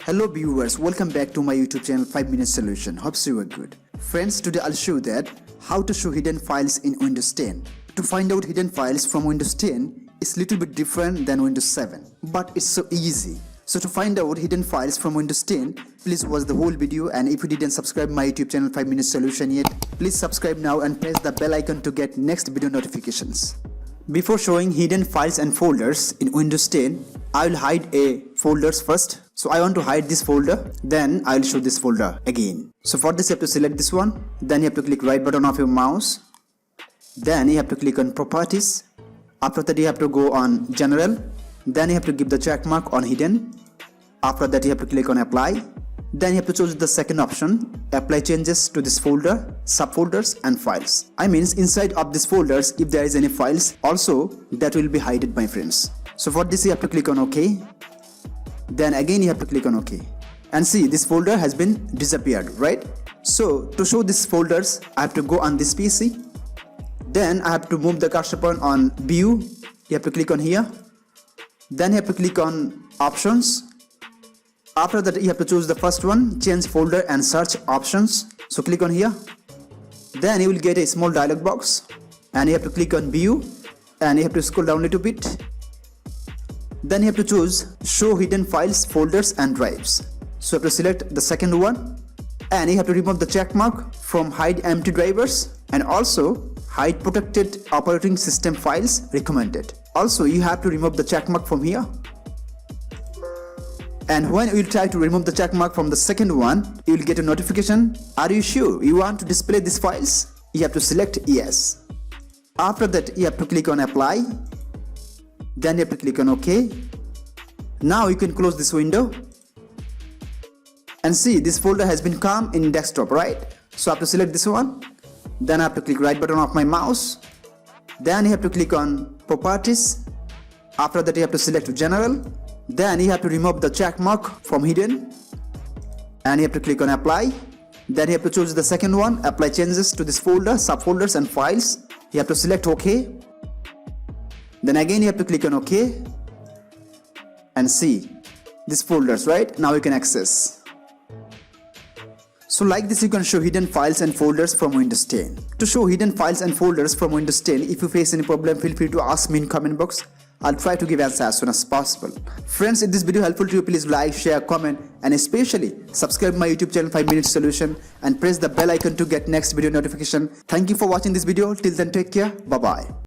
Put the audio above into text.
Hello viewers, welcome back to my YouTube channel 5 Minute Solution. Hope you are good. Friends, today I'll show you that how to show hidden files in Windows 10. To find out hidden files from Windows 10 is little bit different than Windows 7, but it's so easy. So to find out hidden files from Windows 10, please watch the whole video, and if you didn't subscribe my YouTube channel 5 Minute Solution yet, please subscribe now and press the bell icon to get next video notifications. Before showing hidden files and folders in Windows 10, I will hide a folders first. So I want to hide this folder, then I will show this folder again. So for this you have to select this one, then you have to click right button of your mouse, then you have to click on properties. After that you have to go on general, then you have to give the check mark on hidden. After that you have to click on apply, then you have to choose the second option, apply changes to this folder, subfolders and files. I mean inside of these folders, if there is any files also, that will be hidden, my friends. So for this you have to click on OK. Then again you have to click on OK, and see this folder has been disappeared, right? So to show these folders I have to go on this PC, then I have to move the cursor point on view. You have to click on here, then you have to click on options. After that you have to choose the first one, change folder and search options. So click on here, then you will get a small dialog box, and you have to click on view, and you have to scroll down a little bit. Then you have to choose show hidden files, folders and drives. So you have to select the second one, and you have to remove the check mark from hide empty drivers, and also hide protected operating system files recommended. Also you have to remove the check mark from here. And when you try to remove the check mark from the second one, you will get a notification. Are you sure you want to display these files? You have to select yes. After that you have to click on apply, then you have to click on OK. Now you can close this window, and see this folder has been come in desktop, right? So I have to select this one, then I have to click right button of my mouse, then you have to click on properties. After that you have to select general, then you have to remove the check mark from hidden, and you have to click on apply. Then you have to choose the second one, apply changes to this folder, subfolders and files. You have to select OK. Then again you have to click on OK, and see these folders, right? Now you can access. So like this you can show hidden files and folders from Windows 10. To show hidden files and folders from Windows 10, if you face any problem, feel free to ask me in comment box. I'll try to give answer as soon as possible. Friends, if this video helpful to you, please like, share, comment, and especially subscribe my YouTube channel 5 Minute Solution and press the bell icon to get next video notification. Thank you for watching this video. Till then, take care. Bye bye.